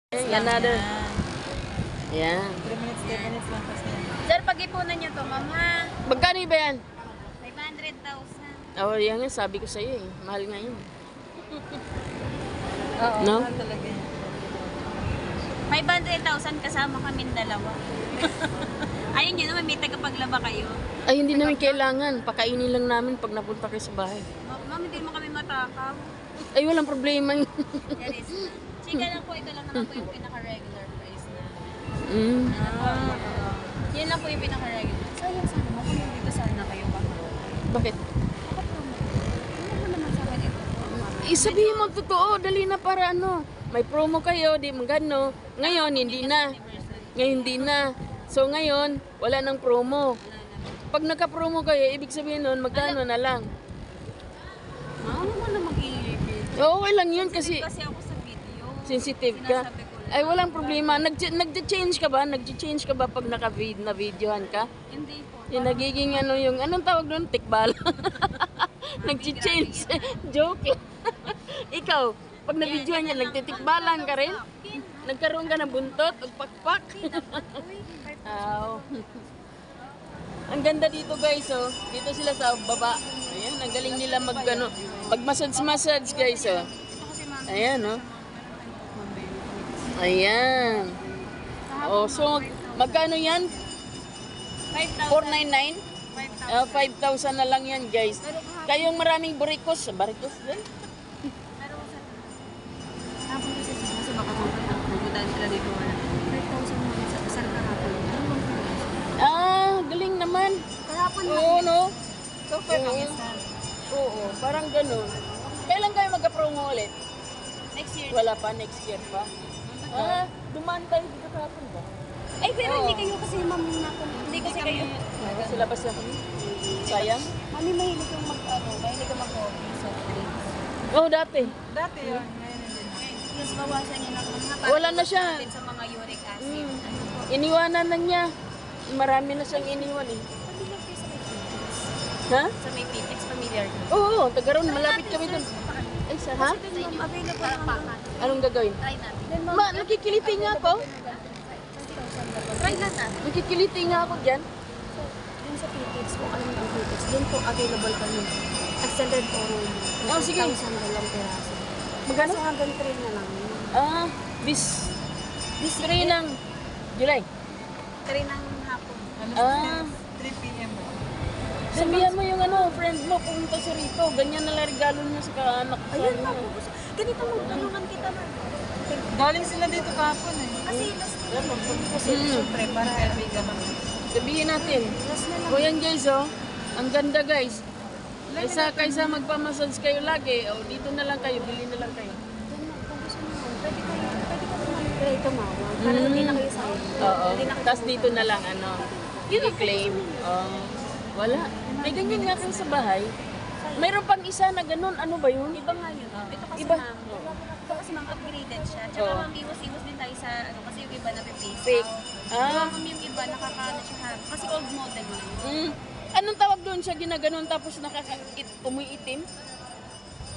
Another. Yan. 3 minutes, 10 minutes lang kasi. Sir, pag-ipunan niyo to, ma'am ha. Magkano ba yan? 500,000. Oh, yan nga, sabi ko sa'yo eh. Mahal nga yun. Oo, No? mahal talaga yan. 500,000 kasama kaming dalawa. Ayun yun naman, may tagapaglaba kayo. Ay, hindi namin kailangan. Pakainin lang namin pag napunta kayo sa bahay. Ma'am, hindi mo kami matakaw. Ay, walang problema yun. Yan is, chika lang po, ito lang naman po yung pinaka-regular price na. Mm. Yan lang po yung pinaka-regular. Sayang sana mo kung dito sana kayo kakaroon. Bakit? Ano mo naman sa akin ito? Isabihin mo ang totoo. Dali na para ano. May promo kayo, di magano. Ngayon, hindi na. Ngayon, hindi na. So, ngayon, wala nang promo. Pag nagka-promo kayo, ibig sabihin nun, magkano na lang. Ano mo na mag-i-review? Oo, okay lang yun kasi Kasi ako sa video. sensitive ka. Sinasabi ko lang. Ay, walang problema. Nag-change ka ba? Nag-change ka ba pag naka-videohan ka? Hindi po. Yung nagiging ano yung, anong tawag doon? Tikbal. Nag-change. Joke lang. Ikaw, pag na-videohan niya, nagtitikbalan ka rin? Nagkaroon ka ng buntot o pakpak? Aw. Ang ganda dito guys, oh. Dito sila sa baba. Ayan, ang galing nila mag-massage guys, oh. Ayan, oh. Ayan. Oh, so magkano yan? 499? 5,000 na lang yan, guys. Kayong maraming barikos din? Tapos kasi sa baka magpuntaan sila dito. 5,000 mo sa kasal kahapon. Ah, galing naman. Kahapon Oo, no? So, fair lang isa. Oo, parang ganun. Kailan kayo magka-promo ulit? Next year. Wala pa, next year pa. Ah, dumaan tayo dito kahapon ba? Ay, pero Oo. hindi kayo kasi ma'am hindi kasi kayo. Sa labas na kami. Sayang. Mami, mahilig kang mahilig kang mag-hobby sa drinks. Oo, dati. Dati yun, ngayon hindi. Plus, bawasan niya ng mga Wala na siya. sa mga uric acid. Mm. Ano po? Iniwanan na niya. Marami na siyang iniwan eh. Familiar kayo sa may Pitex. Ha? Sa may Pitex, familiar kayo. Oo, tagaroon. Malapit kami dun. Ay, sa ha? Kasi dun, ma'am, available naman. Anong gagawin? Try natin. Ma, nakikiliti nga ako. Try lang natin. Nakikiliti nga ako dyan. Dun sa Pitex, kung ano yung Pitex, dun po available kami. Extended oral. Oh, sige. 1,000 dalawang peraso. Magkano? So hanggang 3 na lang. Ah, bis 3 ng July. 3 ng hapon. Ah, 3 p.m. sabihan mo yung ano, friend mo, pumunta siya rito. Ganyan na lang regalo niya sa kaanak. Ayun na po. Ganito mo, tulungan kita na. Galing sila dito kahapon eh. Kasi last na lang. Kasi Mm. syempre, para Sabihin natin. last na lang. O yan guys, oh. Ang ganda guys. Kaysa magpamassage kayo lagi, oh, dito na lang kayo, bili na lang kayo. Kung gusto mo, pwede ka naman tumawag. Para hindi na kayo sayang. Oo. Hindi na kayo Tapos dito na lang, ano, i-claim. Oh. Wala. May ganyan nga kayo sa bahay. Mayroon pang isa na ganun. Ano ba yun? Iba nga yun. Ito kasi Iba. ma'am, ito kasi ma'am upgraded siya. Tsaka Oo. ma'am, iwas-iwas din tayo sa, ano, kasi yung iba na face Fake. out. Ah. Ma'am, yung iba nakakaano siya ha. Kasi old model na yun. Mm. Anong tawag doon siya ginaganon tapos umiitim?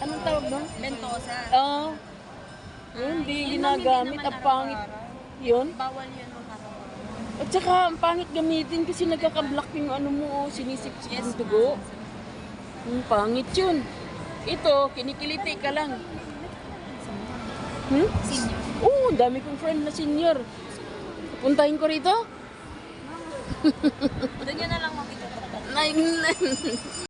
Anong tawag doon? Ventosa. Oo. Yun, di ginagamit. Ang pangit. Yun. Bawal yun mga kapatid. At saka, ang pangit gamitin kasi nagkaka-block yung ano mo, oh, sinisip-sip yung dugo. Ang pangit yun. Ito, kinikiliti ka lang. Hmm? Senior. Oo, dami kong friend na senior. Puntahin ko rito? Doon yun na lang makikita. Nine.